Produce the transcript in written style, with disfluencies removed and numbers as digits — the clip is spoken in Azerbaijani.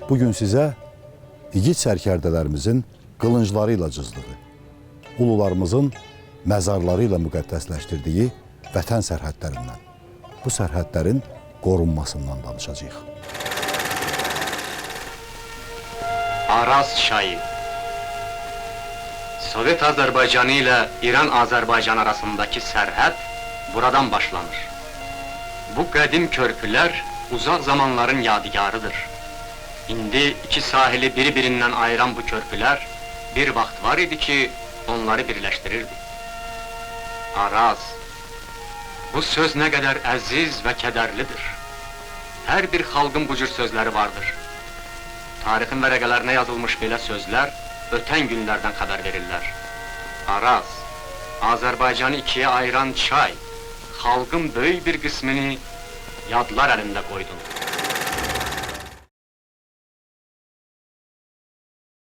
Bugün sizə igid sərkərdələrimizin qılıncları ilə cızdığı, ulularımızın məzarları ilə müqəddəsləşdirdiyi vətən sərhədlərindən, bu sərhədlərin qorunmasından danışacağıq. Araz çayı. Sovet Azərbaycanı ilə İran-Azərbaycan arasındakı sərhəd buradan başlanır. Bu qədim körpülər uzaq zamanların yadigarıdır. İndi iki sahili bir-birindən ayıran bu körpülər bir vaxt var idi ki, onları birləşdirirdi. Araz. Bu söz nə qədər əziz və kədərlidir. Hər bir xalqın bu cür sözləri vardır. Tarixin vərəqələrinə yazılmış belə sözlər ötən günlərdən xəbər verirlər. Araz, Azərbaycanı ikiyə ayıran çay, xalqın böyük bir qismini yadlar əlində qoydun.